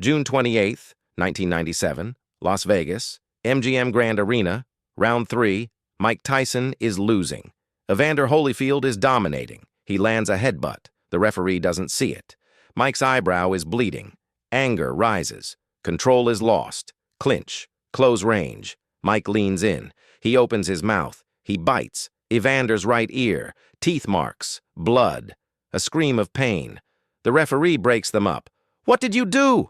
June 28th, 1997, Las Vegas, MGM Grand Arena, Round 3, Mike Tyson is losing. Evander Holyfield is dominating. He lands a headbutt. The referee doesn't see it. Mike's eyebrow is bleeding. Anger rises. Control is lost. Clinch. Close range. Mike leans in. He opens his mouth. He bites. Evander's right ear. Teeth marks. Blood. A scream of pain. The referee breaks them up. "What did you do?"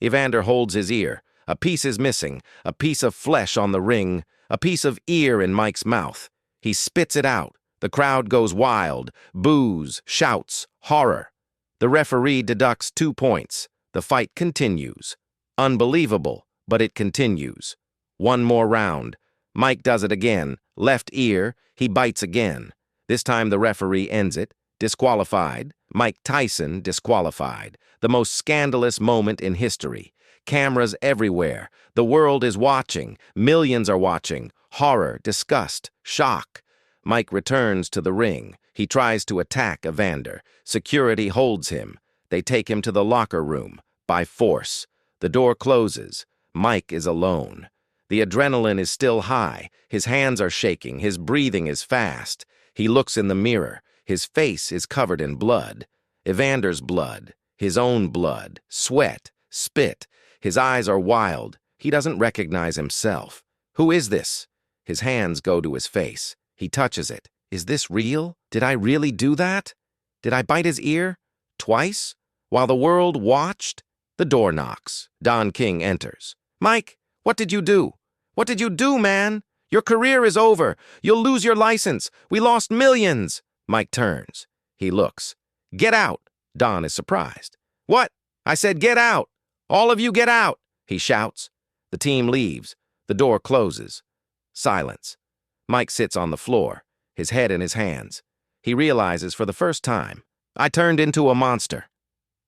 Evander holds his ear. A piece is missing. A piece of flesh on the ring. A piece of ear in Mike's mouth. He spits it out. The crowd goes wild. Boos, shouts, horror. The referee deducts 2 points. The fight continues. Unbelievable, but it continues. One more round. Mike does it again. Left ear. He bites again. This time the referee ends it. Disqualified. Mike Tyson disqualified. The most scandalous moment in history. Cameras everywhere. The world is watching. Millions are watching. Horror, disgust, shock. Mike returns to the ring. He tries to attack Evander. Security holds him. They take him to the locker room. By force. The door closes. Mike is alone. The adrenaline is still high. His hands are shaking. His breathing is fast. He looks in the mirror. His face is covered in blood. Evander's blood. His own blood. Sweat. Spit. His eyes are wild. He doesn't recognize himself. Who is this? His hands go to his face. He touches it. Is this real? Did I really do that? Did I bite his ear? Twice? While the world watched? The door knocks. Don King enters. "Mike, what did you do? What did you do, man? Your career is over. You'll lose your license. We lost millions." Mike turns. He looks. "Get out." Don is surprised. "What? I said get out. All of you get out," he shouts. The team leaves. The door closes. Silence. Mike sits on the floor, his head in his hands. He realizes for the first time, I turned into a monster.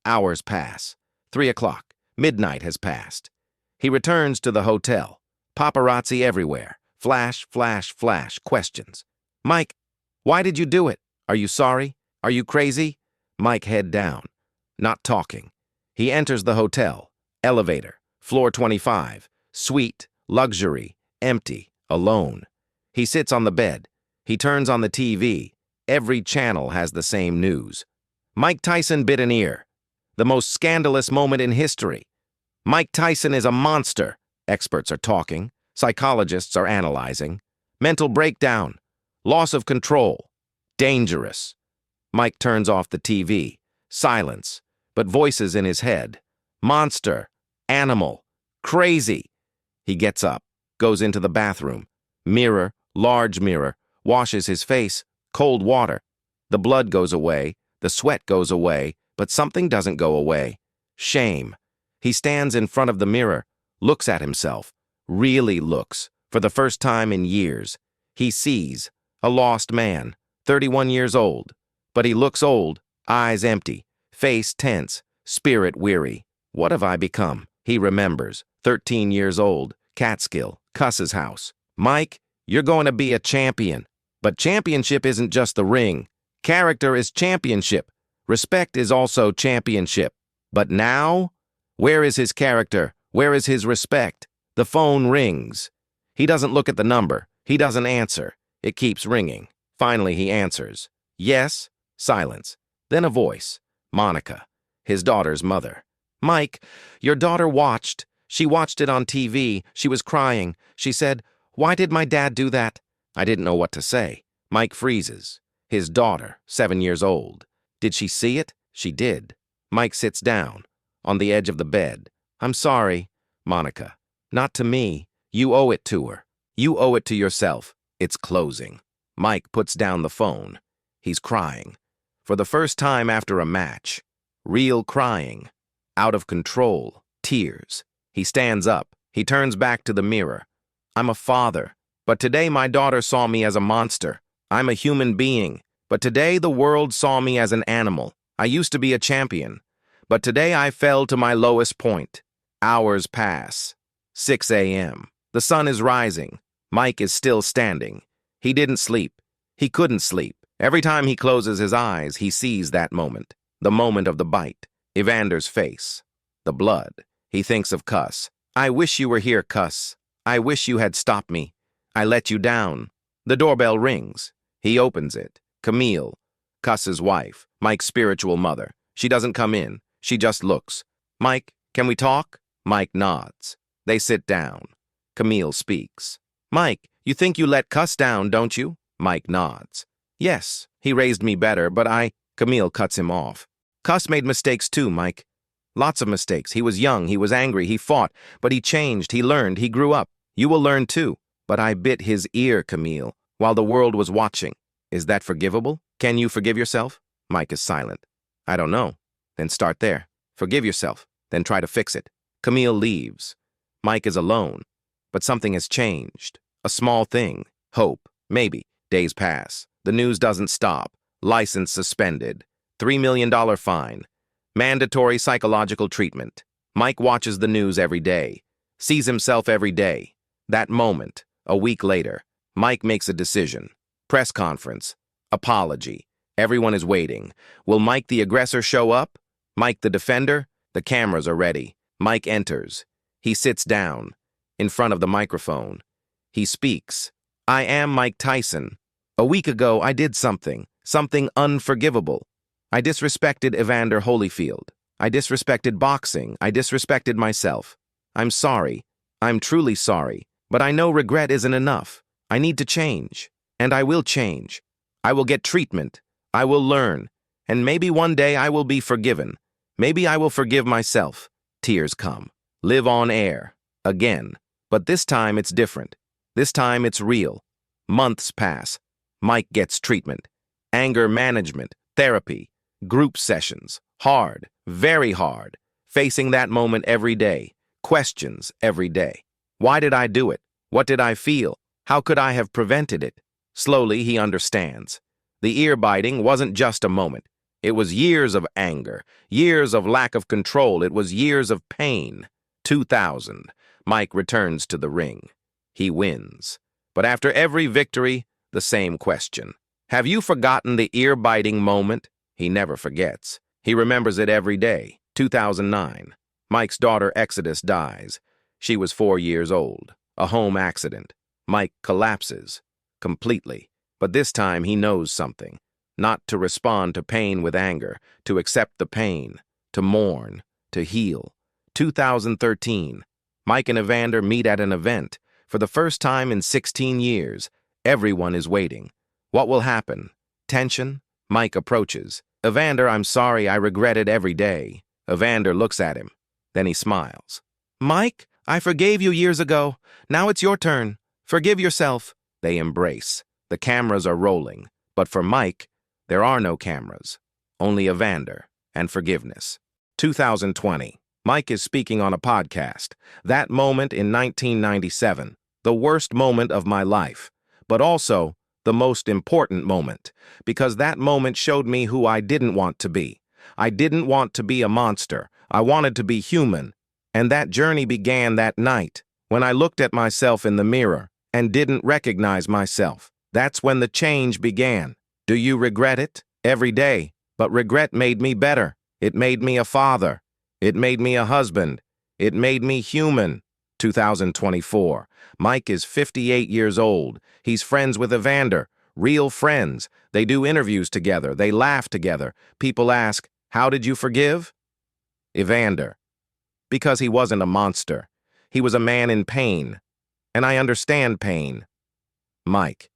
Hours pass. 3 o'clock. Midnight has passed. He returns to the hotel. Paparazzi everywhere. Flash, flash, flash. Questions. "Mike, why did you do it? Are you sorry? Are you crazy?" Mike head down. Not talking. He enters the hotel. Elevator. Floor 25. Suite. Luxury. Empty. Alone. He sits on the bed. He turns on the TV. Every channel has the same news. Mike Tyson bit an ear. The most scandalous moment in history. Mike Tyson is a monster. Experts are talking. Psychologists are analyzing. Mental breakdown. Loss of control. Dangerous. Mike turns off the TV. Silence, but voices in his head. Monster. Animal. Crazy. He gets up. Goes into the bathroom. Mirror. Large mirror. Washes his face. Cold water. The blood goes away. The sweat goes away. But something doesn't go away. Shame. He stands in front of the mirror. Looks at himself. Really looks. For the first time in years. He sees. A lost man. 31 years old. But he looks old. Eyes empty. Face tense. Spirit weary. What have I become? He remembers. 13 years old. Catskill. Cuss's house. Mike, you're going to be a champion. But championship isn't just the ring. Character is championship. Respect is also championship. But now? Where is his character? Where is his respect? The phone rings. He doesn't look at the number. He doesn't answer. It keeps ringing. Finally, he answers. Yes. Silence. Then a voice. Monica, his daughter's mother. "Mike, your daughter watched. She watched it on TV. She was crying. She said, 'Why did my dad do that?' I didn't know what to say." Mike freezes. His daughter, 7 years old. "Did she see it?" "She did." Mike sits down. On the edge of the bed. "I'm sorry." Monica. "Not to me. You owe it to her. You owe it to yourself. It's closing." Mike puts down the phone. He's crying. For the first time after a match. Real crying. Out of control. Tears. He stands up. He turns back to the mirror. "I'm a father. But today my daughter saw me as a monster. I'm a human being. But today the world saw me as an animal. I used to be a champion. But today I fell to my lowest point." Hours pass. 6 a.m. The sun is rising. Mike is still standing. He didn't sleep. He couldn't sleep. Every time he closes his eyes, he sees that moment. The moment of the bite. Evander's face. The blood. He thinks of Cuss. I wish you were here, Cuss. I wish you had stopped me. I let you down. The doorbell rings. He opens it. Camille, Cuss's wife, Mike's spiritual mother. She doesn't come in. She just looks. Mike, can we talk? Mike nods. They sit down. Camille speaks. Mike, you think you let Cuss down, don't you? Mike nods. Yes, he raised me better, but Camille cuts him off. Cuss made mistakes too, Mike. Lots of mistakes. He was young, he was angry, he fought, but he changed, he learned, he grew up. You will learn too. But I bit his ear, Camille, while the world was watching. Is that forgivable? Can you forgive yourself? Mike is silent. I don't know. Then start there. Forgive yourself, then try to fix it. Camille leaves. Mike is alone. But something has changed. A small thing. Hope. Maybe. Days pass. The news doesn't stop. License suspended. $3 million fine. Mandatory psychological treatment. Mike watches the news every day. Sees himself every day. That moment, a week later, Mike makes a decision. Press conference. Apology. Everyone is waiting. Will Mike the aggressor show up? Mike the defender? The cameras are ready. Mike enters. He sits down. In front of the microphone. He speaks. I am Mike Tyson. A week ago, I did something unforgivable. I disrespected Evander Holyfield. I disrespected boxing. I disrespected myself. I'm sorry. I'm truly sorry. But I know regret isn't enough. I need to change. And I will change. I will get treatment. I will learn. And maybe one day I will be forgiven. Maybe I will forgive myself. Tears come. Live on air. Again. But this time it's different. This time it's real. Months pass. Mike gets treatment. Anger management. Therapy. Group sessions. Hard. Very hard. Facing that moment every day. Questions every day. Why did I do it? What did I feel? How could I have prevented it? Slowly he understands. The ear biting wasn't just a moment. It was years of anger, years of lack of control. It was years of pain. 2000. Mike returns to the ring. He wins. But after every victory, the same question. Have you forgotten the ear-biting moment? He never forgets. He remembers it every day. 2009. Mike's daughter Exodus dies. She was 4 years old. A home accident. Mike collapses. Completely. But this time he knows something. Not to respond to pain with anger. To accept the pain. To mourn. To heal. 2013. Mike and Evander meet at an event. For the first time in 16 years, everyone is waiting. What will happen? Tension? Mike approaches. Evander, I'm sorry, I regret it every day. Evander looks at him. Then he smiles. Mike, I forgave you years ago. Now it's your turn. Forgive yourself. They embrace. The cameras are rolling. But for Mike, there are no cameras. Only Evander and forgiveness. 2020. Mike is speaking on a podcast. That moment in 1997. The worst moment of my life. But also the most important moment. Because that moment showed me who I didn't want to be. I didn't want to be a monster. I wanted to be human. And that journey began that night, when I looked at myself in the mirror and didn't recognize myself. That's when the change began. Do you regret it? Every day. But regret made me better. It made me a father. It made me a husband. It made me human. 2024. Mike is 58 years old. He's friends with Evander. Real friends. They do interviews together. They laugh together. People ask, how did you forgive? Evander. Because he wasn't a monster. He was a man in pain. And I understand pain. Mike.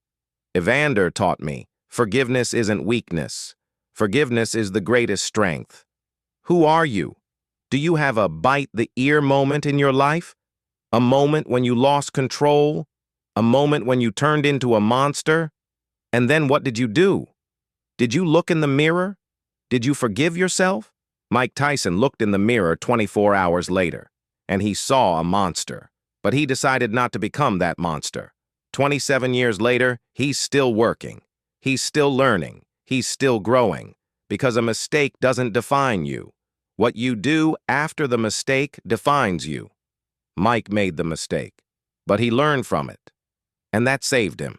Evander taught me, forgiveness isn't weakness. Forgiveness is the greatest strength. Who are you? Do you have a bite-the-ear moment in your life? A moment when you lost control? A moment when you turned into a monster? And then what did you do? Did you look in the mirror? Did you forgive yourself? Mike Tyson looked in the mirror 24 hours later, and he saw a monster. But he decided not to become that monster. 27 years later, he's still working. He's still learning. He's still growing. Because a mistake doesn't define you. What you do after the mistake defines you. Mike made the mistake, but he learned from it, and that saved him.